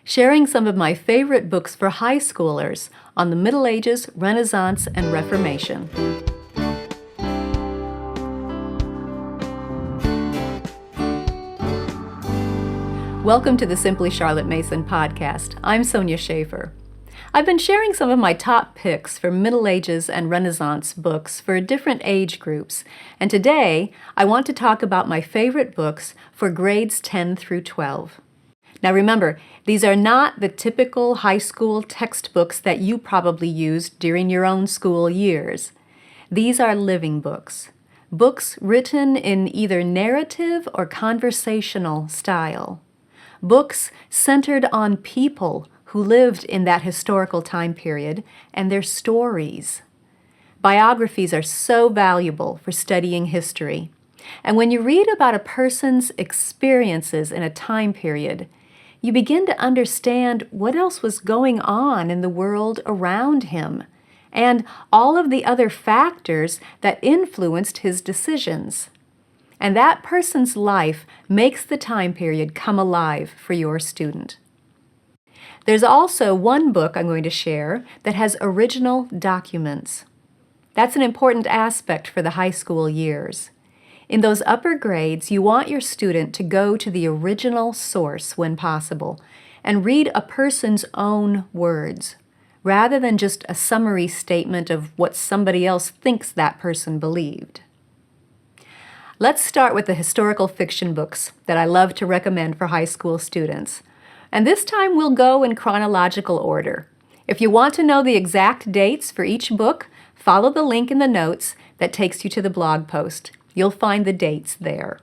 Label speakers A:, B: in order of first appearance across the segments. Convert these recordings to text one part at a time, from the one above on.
A: sharing some of my favorite books for high schoolers on the Middle Ages, Renaissance, and Reformation. Welcome to the Simply Charlotte Mason podcast. I'm Sonya Schaefer. I've been sharing some of my top picks for Middle Ages and Renaissance books for different age groups, and today I want to talk about my favorite books for grades 10 through 12. Now remember, these are not the typical high school textbooks that you probably used during your own school years. These are living books, books written in either narrative or conversational style, books centered on people who lived in that historical time period and their stories. Biographies are so valuable for studying history. And when you read about a person's experiences in a time period, you begin to understand what else was going on in the world around him and all of the other factors that influenced his decisions. And that person's life makes the time period come alive for your student. There's also one book I'm going to share that has original documents. That's an important aspect for the high school years. In those upper grades, you want your student to go to the original source when possible and read a person's own words, rather than just a summary statement of what somebody else thinks that person believed. Let's start with the historical fiction books that I love to recommend for high school students. And this time we'll go in chronological order. If you want to know the exact dates for each book, follow the link in the notes that takes you to the blog post. You'll find the dates there.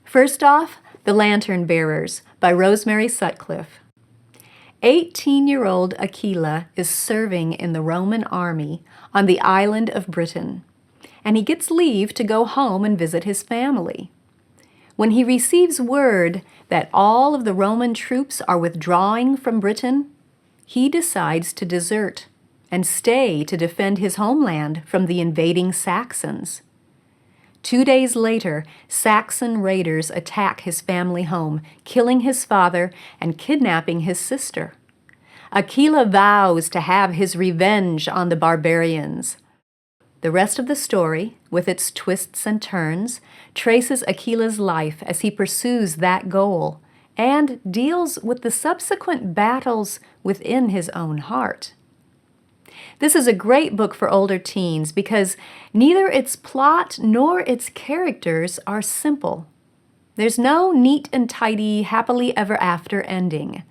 A: First off, The Lantern Bearers by Rosemary Sutcliffe. 18-year-old Aquila is serving in the Roman army on the island of Britain, and he gets leave to go home and visit his family. When he receives word that all of the Roman troops are withdrawing from Britain, he decides to desert and stay to defend his homeland from the invading Saxons. 2 days later, Saxon raiders attack his family home, killing his father and kidnapping his sister. Aquila vows to have his revenge on the barbarians. The rest of the story, with its twists and turns, traces Aquila's life as he pursues that goal and deals with the subsequent battles within his own heart. This is a great book for older teens because neither its plot nor its characters are simple. There's no neat and tidy, happily ever after ending.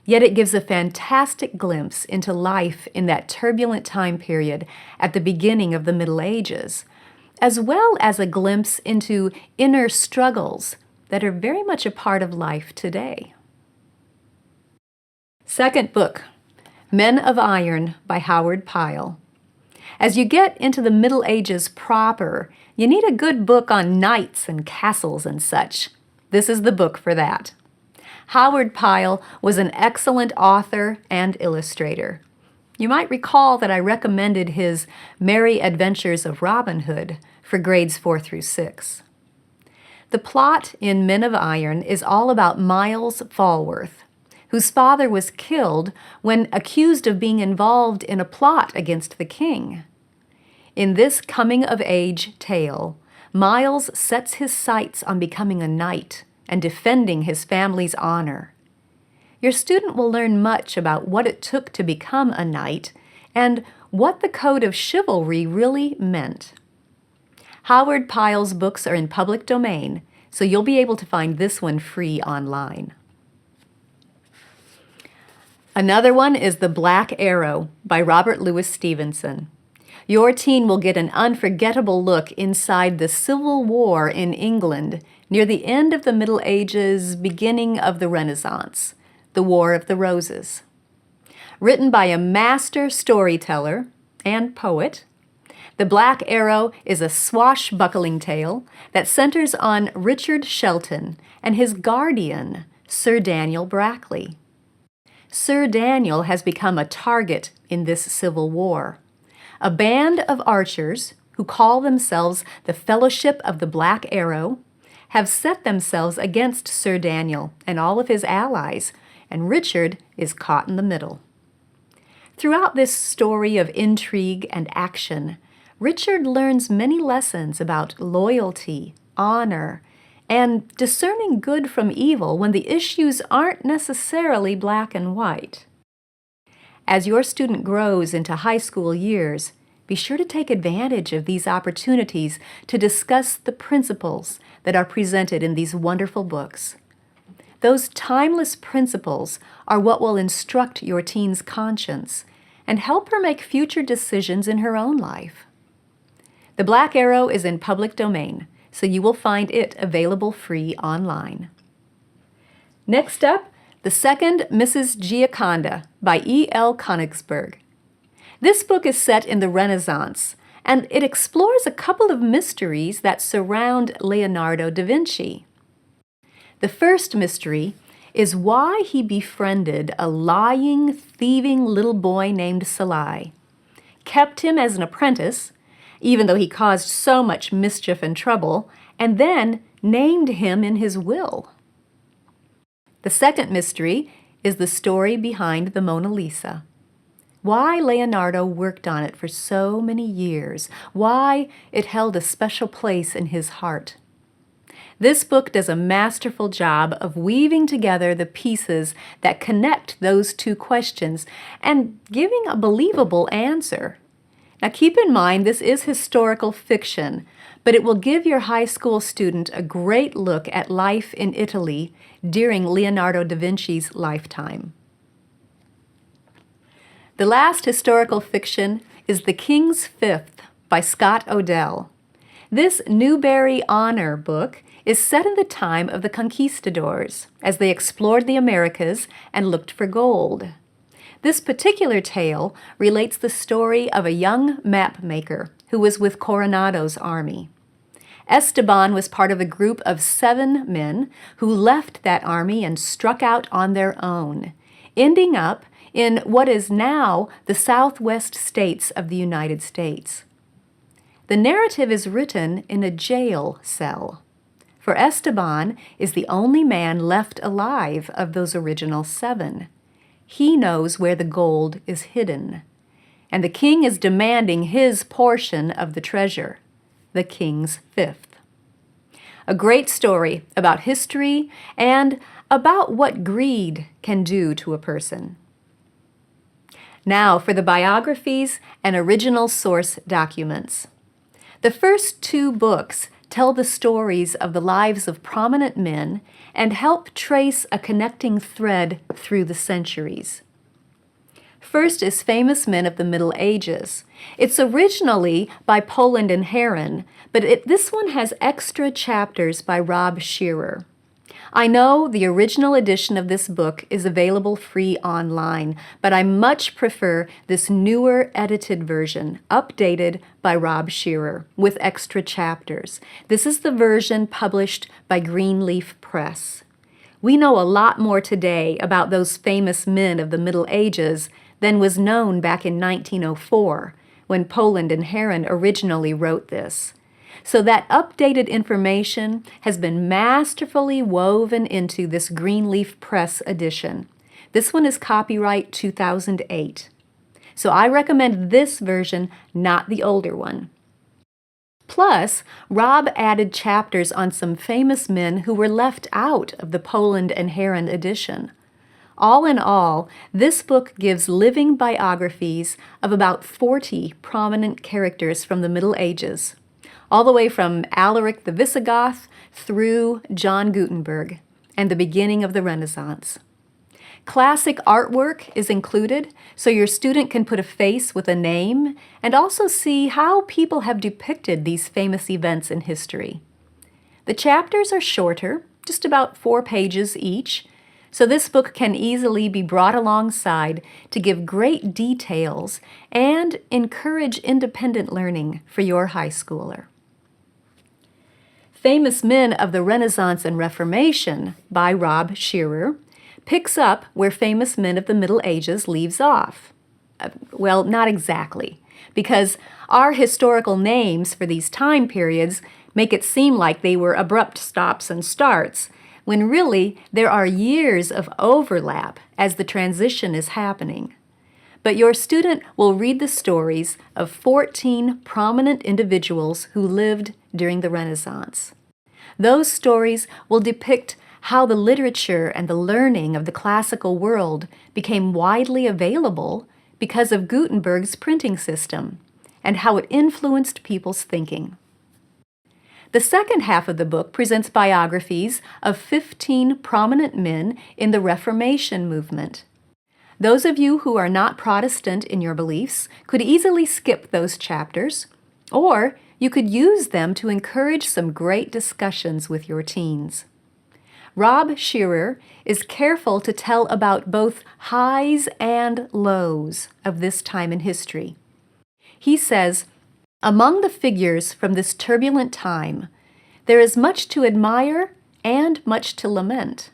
A: Yet it gives a fantastic glimpse into life in that turbulent time period at the beginning of the Middle Ages, as well as a glimpse into inner struggles that are very much a part of life today. Second book, Men of Iron by Howard Pyle. As you get into the Middle Ages proper, you need a good book on knights and castles and such. This is the book for that. Howard Pyle was an excellent author and illustrator. You might recall that I recommended his Merry Adventures of Robin Hood for grades 4 through 6. The plot in Men of Iron is all about Miles Falworth, whose father was killed when accused of being involved in a plot against the king. In this coming-of-age tale, Miles sets his sights on becoming a knight and defending his family's honor. Your student will learn much about what it took to become a knight and what the code of chivalry really meant. Howard Pyle's books are in public domain, so you'll be able to find this one free online. Another one is The Black Arrow by Robert Louis Stevenson. Your teen will get an unforgettable look inside the Civil War in England near the end of the Middle Ages, beginning of the Renaissance, the War of the Roses. Written by a master storyteller and poet, The Black Arrow is a swashbuckling tale that centers on Richard Shelton and his guardian, Sir Daniel Brackley. Sir Daniel has become a target in this civil war. A band of archers, who call themselves the Fellowship of the Black Arrow, have set themselves against Sir Daniel and all of his allies, and Richard is caught in the middle. Throughout this story of intrigue and action, Richard learns many lessons about loyalty, honor, and discerning good from evil when the issues aren't necessarily black and white. As your student grows into high school years, be sure to take advantage of these opportunities to discuss the principles that are presented in these wonderful books. Those timeless principles are what will instruct your teen's conscience and help her make future decisions in her own life. The Black Arrow is in public domain, so you will find it available free online. Next up, The Second Mrs. Giaconda by E.L. Konigsberg. This book is set in the Renaissance, and it explores a couple of mysteries that surround Leonardo da Vinci. The first mystery is why he befriended a lying, thieving little boy named Salai, kept him as an apprentice, even though he caused so much mischief and trouble, and then named him in his will. The second mystery is the story behind the Mona Lisa. Why Leonardo worked on it for so many years, why it held a special place in his heart. This book does a masterful job of weaving together the pieces that connect those two questions and giving a believable answer. Now keep in mind this is historical fiction, but it will give your high school student a great look at life in Italy during Leonardo da Vinci's lifetime. The last historical fiction is The King's Fifth by Scott Odell. This Newbery Honor book is set in the time of the conquistadors as they explored the Americas and looked for gold. This particular tale relates the story of a young map maker who was with Coronado's army. Esteban was part of a group of 7 men who left that army and struck out on their own, ending up in what is now the southwest states of the United States. The narrative is written in a jail cell, for Esteban is the only man left alive of those original 7. He knows where the gold is hidden, and the king is demanding his portion of the treasure, the king's fifth. A great story about history and about what greed can do to a person. Now for the biographies and original source documents. The first 2 books tell the stories of the lives of prominent men and help trace a connecting thread through the centuries. First is Famous Men of the Middle Ages. It's originally by Poland and Heron, but this one has extra chapters by Rob Shearer. I know the original edition of this book is available free online, but I much prefer this newer edited version, updated by Rob Shearer, with extra chapters. This is the version published by Greenleaf Press. We know a lot more today about those famous men of the Middle Ages than was known back in 1904, when Poland and Heron originally wrote this. So that updated information has been masterfully woven into this Greenleaf Press edition. This one is copyright 2008. So I recommend this version, not the older one. Plus, Rob added chapters on some famous men who were left out of the Poland and Heron edition. All in all, this book gives living biographies of about 40 prominent characters from the Middle Ages, all the way from Alaric the Visigoth through John Gutenberg and the beginning of the Renaissance. Classic artwork is included, so your student can put a face with a name and also see how people have depicted these famous events in history. The chapters are shorter, just about 4 pages each, so this book can easily be brought alongside to give great details and encourage independent learning for your high schooler. Famous Men of the Renaissance and Reformation by Rob Shearer picks up where Famous Men of the Middle Ages leaves off. Well, not exactly, because our historical names for these time periods make it seem like they were abrupt stops and starts, when really there are years of overlap as the transition is happening. But your student will read the stories of 14 prominent individuals who lived during the Renaissance. Those stories will depict how the literature and the learning of the classical world became widely available because of Gutenberg's printing system, and how it influenced people's thinking. The second half of the book presents biographies of 15 prominent men in the Reformation movement. Those of you who are not Protestant in your beliefs could easily skip those chapters, or you could use them to encourage some great discussions with your teens. Rob Shearer is careful to tell about both highs and lows of this time in history. He says, "Among the figures from this turbulent time, there is much to admire and much to lament.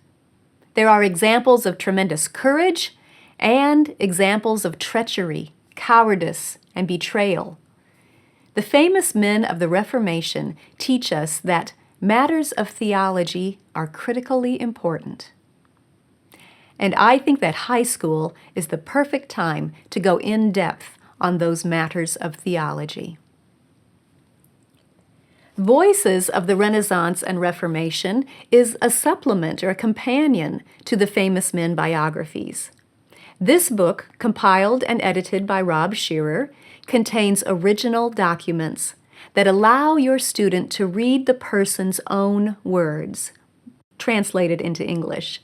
A: There are examples of tremendous courage and examples of treachery, cowardice, and betrayal. The famous men of the Reformation teach us that matters of theology are critically important." And I think that high school is the perfect time to go in depth on those matters of theology. Voices of the Renaissance and Reformation is a supplement or a companion to the famous men biographies. This book, compiled and edited by Rob Shearer, contains original documents that allow your student to read the person's own words, translated into English.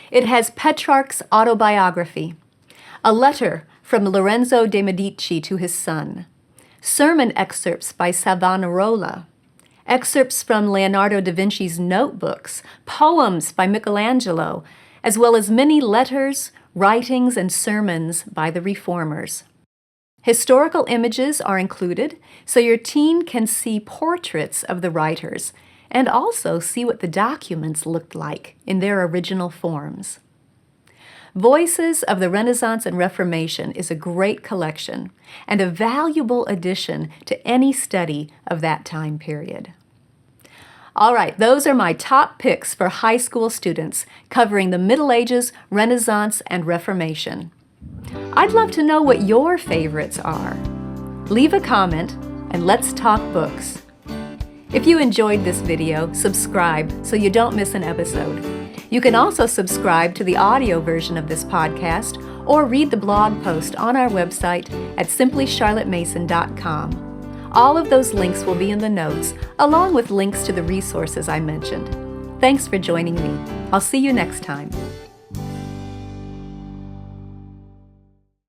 A: It has Petrarch's autobiography, a letter from Lorenzo de' Medici to his son, sermon excerpts by Savonarola, excerpts from Leonardo da Vinci's notebooks, poems by Michelangelo, as well as many letters, writings, and sermons by the Reformers. Historical images are included so your teen can see portraits of the writers and also see what the documents looked like in their original forms. Voices of the Renaissance and Reformation is a great collection and a valuable addition to any study of that time period. All right, those are my top picks for high school students covering the Middle Ages, Renaissance, and Reformation. I'd love to know what your favorites are. Leave a comment and let's talk books. If you enjoyed this video, subscribe so you don't miss an episode. You can also subscribe to the audio version of this podcast or read the blog post on our website at simplycharlottemason.com. All of those links will be in the notes, along with links to the resources I mentioned. Thanks for joining me. I'll see you next time.